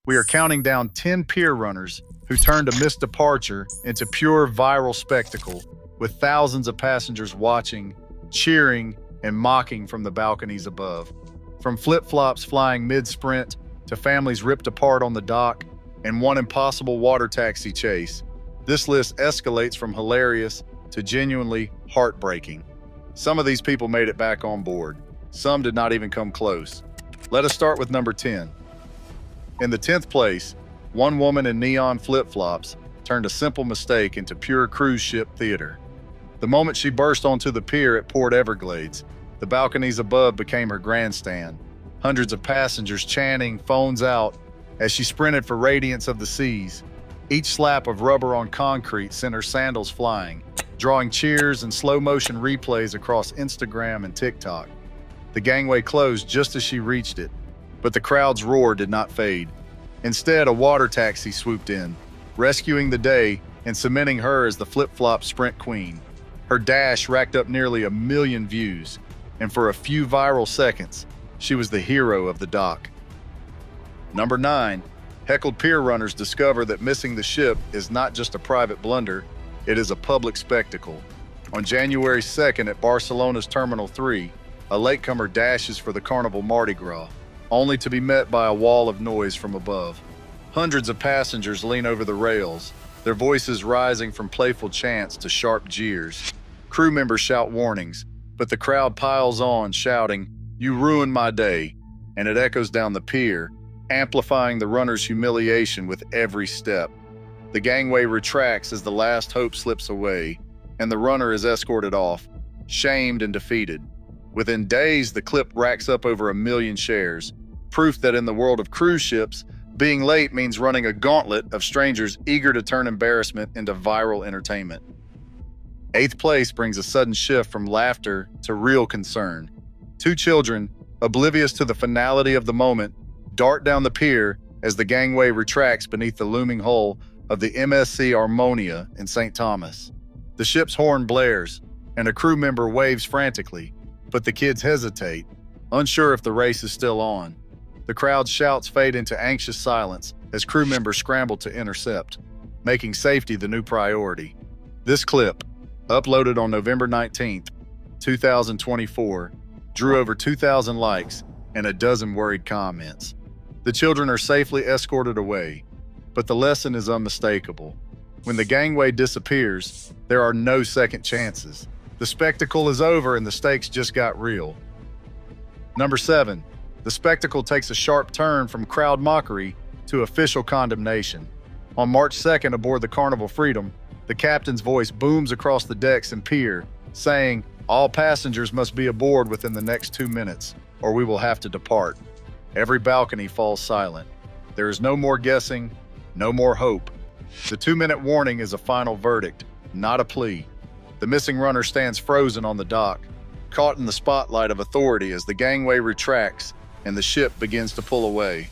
We are counting down 10 pier runners who turned a missed departure into pure viral spectacle, with thousands of passengers watching, cheering, and mocking from the balconies above. From flip-flops flying mid-sprint to families ripped apart on the dock and one impossible water taxi chase, this list escalates from hilarious to genuinely heartbreaking. Some of these people made it back on board. Some did not even come close. Let us start with number 10. In the 10th place, one woman in neon flip-flops turned a simple mistake into pure cruise ship theater. The moment she burst onto the pier at Port Everglades, the balconies above became her grandstand. Hundreds of passengers chanting, phones out, as she sprinted for radiance of the seas. Each slap of rubber on concrete sent her sandals flying, drawing cheers and slow-motion replays across Instagram and TikTok. The gangway closed just as she reached it, but the crowd's roar did not fade. Instead, a water taxi swooped in, rescuing the day and cementing her as the flip-flop sprint queen. Her dash racked up nearly 1 million views, and for a few viral seconds, she was the hero of the dock. Number 9. Heckled pier runners discover that missing the ship is not just a private blunder, it is a public spectacle. On January 2nd at Barcelona's Terminal 3, a latecomer dashes for the Carnival Mardi Gras, only to be met by a wall of noise from above. Hundreds of passengers lean over the rails, their voices rising from playful chants to sharp jeers. Crew members shout warnings, but the crowd piles on, shouting, "You ruined my day," and it echoes down the pier, amplifying the runner's humiliation with every step. The gangway retracts as the last hope slips away, and the runner is escorted off, shamed and defeated. Within days, the clip racks up over 1 million shares, proof that in the world of cruise ships, being late means running a gauntlet of strangers eager to turn embarrassment into viral entertainment. 8th place brings a sudden shift from laughter to real concern. 2 children, oblivious to the finality of the moment, dart down the pier as the gangway retracts beneath the looming hull of the MSC Harmonia in St. Thomas. The ship's horn blares, and a crew member waves frantically, but the kids hesitate, unsure if the race is still on. The crowd's shouts fade into anxious silence as crew members scramble to intercept, making safety the new priority. This clip, uploaded on November 19th, 2024, drew over 2,000 likes and a dozen worried comments. The children are safely escorted away, but the lesson is unmistakable. When the gangway disappears, there are no second chances. The spectacle is over and the stakes just got real. Number 7. The spectacle takes a sharp turn from crowd mockery to official condemnation. On March 2nd aboard the Carnival Freedom, the captain's voice booms across the decks and pier, saying, "All passengers must be aboard within the next 2 minutes, or we will have to depart." Every balcony falls silent. There is no more guessing, no more hope. The 2-minute warning is a final verdict, not a plea. The missing runner stands frozen on the dock, caught in the spotlight of authority as the gangway retracts and the ship begins to pull away.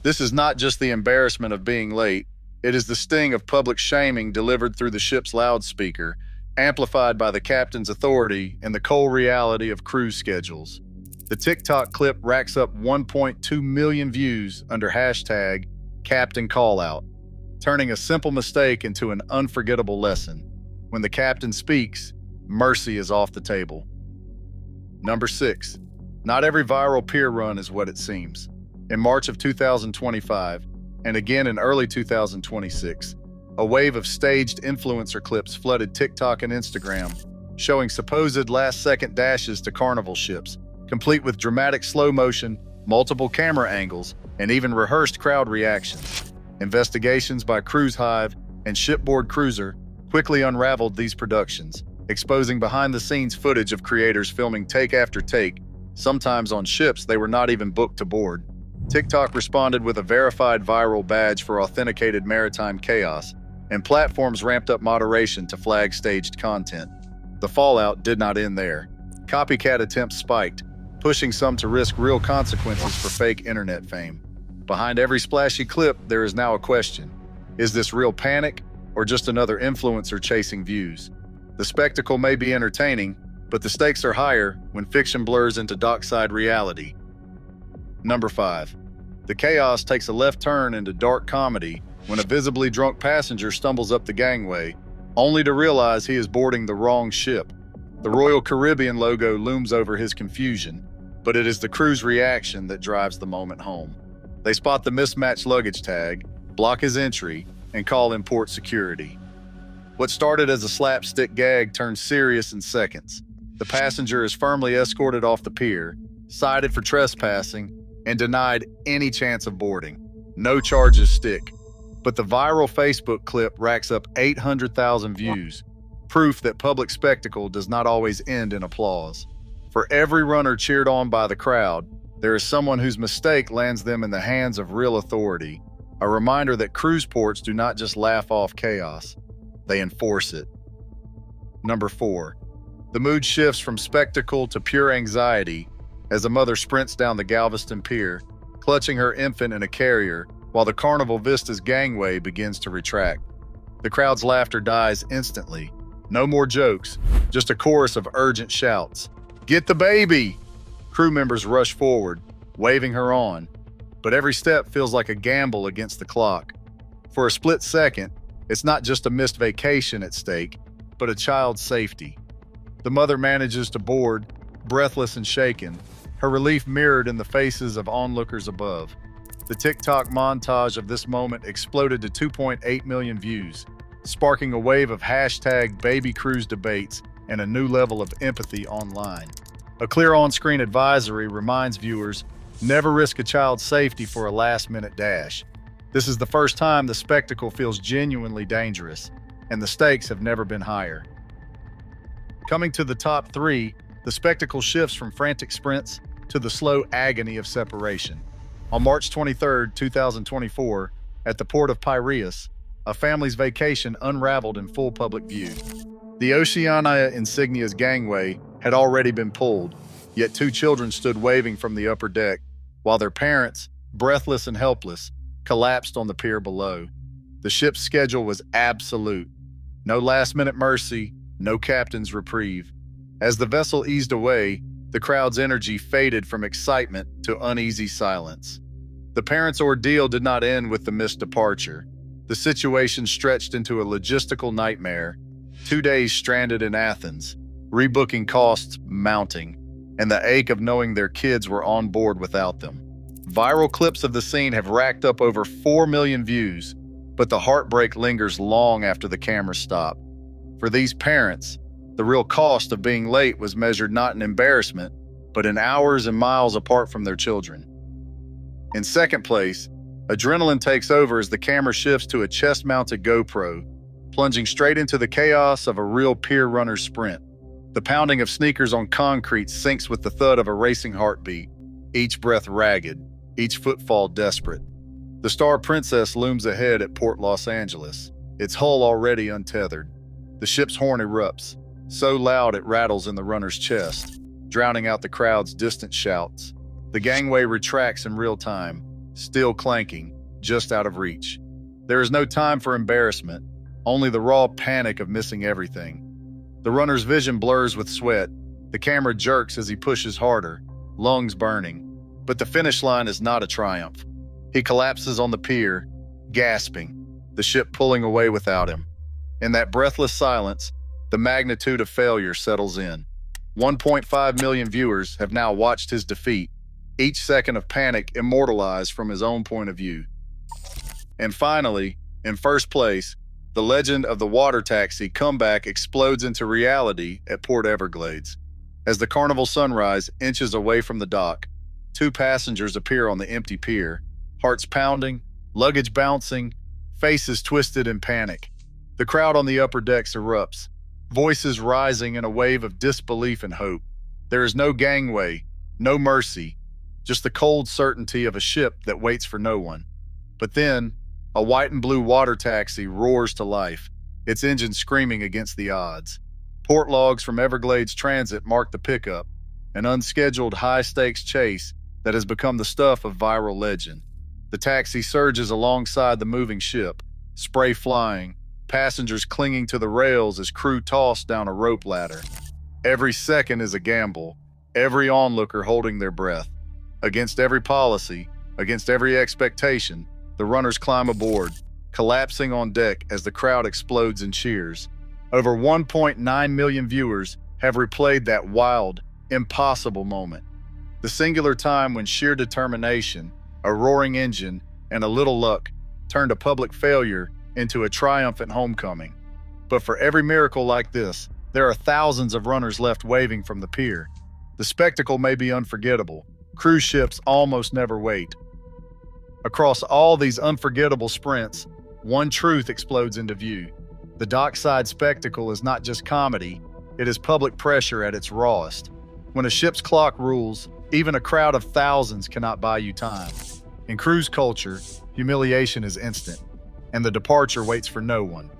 This is not just the embarrassment of being late, it is the sting of public shaming delivered through the ship's loudspeaker, amplified by the captain's authority and the cold reality of cruise schedules. The TikTok clip racks up 1.2 million views under hashtag Captain Callout, turning a simple mistake into an unforgettable lesson. When the captain speaks, mercy is off the table. Number 6. Not every viral pier run is what it seems. In March of 2025, and again in early 2026, a wave of staged influencer clips flooded TikTok and Instagram, showing supposed last-second dashes to Carnival ships, complete with dramatic slow motion, multiple camera angles, and even rehearsed crowd reactions. Investigations by Cruise Hive and Shipboard Cruiser quickly unraveled these productions, exposing behind-the-scenes footage of creators filming take after take, sometimes on ships they were not even booked to board. TikTok responded with a verified viral badge for authenticated maritime chaos, and platforms ramped up moderation to flag staged content. The fallout did not end there. Copycat attempts spiked, pushing some to risk real consequences for fake internet fame. Behind every splashy clip, there is now a question. Is this real panic, or just another influencer chasing views? The spectacle may be entertaining, but the stakes are higher when fiction blurs into dockside reality. Number 5. The chaos takes a left turn into dark comedy when a visibly drunk passenger stumbles up the gangway, only to realize he is boarding the wrong ship. The Royal Caribbean logo looms over his confusion, but it is the crew's reaction that drives the moment home. They spot the mismatched luggage tag, block his entry, and call in port security. What started as a slapstick gag turns serious in seconds. The passenger is firmly escorted off the pier, cited for trespassing, and denied any chance of boarding. No charges stick. But the viral Facebook clip racks up 800,000 views, proof that public spectacle does not always end in applause. For every runner cheered on by the crowd, there is someone whose mistake lands them in the hands of real authority, a reminder that cruise ports do not just laugh off chaos, they enforce it. Number 4. The mood shifts from spectacle to pure anxiety as a mother sprints down the Galveston Pier, clutching her infant in a carrier, while the Carnival Vista's gangway begins to retract. The crowd's laughter dies instantly. No more jokes, just a chorus of urgent shouts. "Get the baby!" Crew members rush forward, waving her on, but every step feels like a gamble against the clock. For a split second, it's not just a missed vacation at stake, but a child's safety. The mother manages to board, breathless and shaken, her relief mirrored in the faces of onlookers above. The TikTok montage of this moment exploded to 2.8 million views, sparking a wave of #BabyCruise debates and a new level of empathy online. A clear on-screen advisory reminds viewers, never risk a child's safety for a last-minute dash. This is the first time the spectacle feels genuinely dangerous, and the stakes have never been higher. Coming to the top 3, the spectacle shifts from frantic sprints to the slow agony of separation. On March 23, 2024, at the port of Piraeus, a family's vacation unraveled in full public view. The Oceania Insignia's gangway had already been pulled, yet 2 children stood waving from the upper deck, while their parents, breathless and helpless, collapsed on the pier below. The ship's schedule was absolute. No last-minute mercy, no captain's reprieve. As the vessel eased away, the crowd's energy faded from excitement to uneasy silence. The parents' ordeal did not end with the missed departure. The situation stretched into a logistical nightmare. 2 days stranded in Athens, rebooking costs mounting, and the ache of knowing their kids were on board without them. Viral clips of the scene have racked up over 4 million views, but the heartbreak lingers long after the cameras stop. For these parents, the real cost of being late was measured not in embarrassment, but in hours and miles apart from their children. In second place, adrenaline takes over as the camera shifts to a chest-mounted GoPro, plunging straight into the chaos of a real pier runner's sprint. The pounding of sneakers on concrete syncs with the thud of a racing heartbeat, each breath ragged, each footfall desperate. The Star Princess looms ahead at Port Los Angeles, its hull already untethered. The ship's horn erupts, so loud it rattles in the runner's chest, drowning out the crowd's distant shouts. The gangway retracts in real time, still clanking, just out of reach. There is no time for embarrassment, only the raw panic of missing everything. The runner's vision blurs with sweat. The camera jerks as he pushes harder, lungs burning. But the finish line is not a triumph. He collapses on the pier, gasping, the ship pulling away without him. In that breathless silence, the magnitude of failure settles in. 1.5 million viewers have now watched his defeat, each second of panic immortalized from his own point of view. And finally, in first place, the legend of the water taxi comeback explodes into reality at Port Everglades. As the Carnival Sunrise inches away from the dock, 2 passengers appear on the empty pier, hearts pounding, luggage bouncing, faces twisted in panic. The crowd on the upper decks erupts, voices rising in a wave of disbelief and hope. There is no gangway, no mercy, just the cold certainty of a ship that waits for no one. But then, a white and blue water taxi roars to life, its engine screaming against the odds. Port logs from Everglades Transit mark the pickup, an unscheduled high-stakes chase that has become the stuff of viral legend. The taxi surges alongside the moving ship, spray flying, passengers clinging to the rails as crew toss down a rope ladder. Every second is a gamble, every onlooker holding their breath. Against every policy, Against every expectation, the runners climb aboard, collapsing on deck as the crowd explodes in cheers. Over 1.9 million viewers have replayed that wild, impossible moment. The singular time when sheer determination, a roaring engine, and a little luck turned a public failure into a triumphant homecoming. But for every miracle like this, there are thousands of runners left waving from the pier. The spectacle may be unforgettable. Cruise ships almost never wait. Across all these unforgettable sprints, one truth explodes into view. The dockside spectacle is not just comedy, it is public pressure at its rawest. When a ship's clock rules, even a crowd of thousands cannot buy you time. In cruise culture, humiliation is instant, and the departure waits for no one.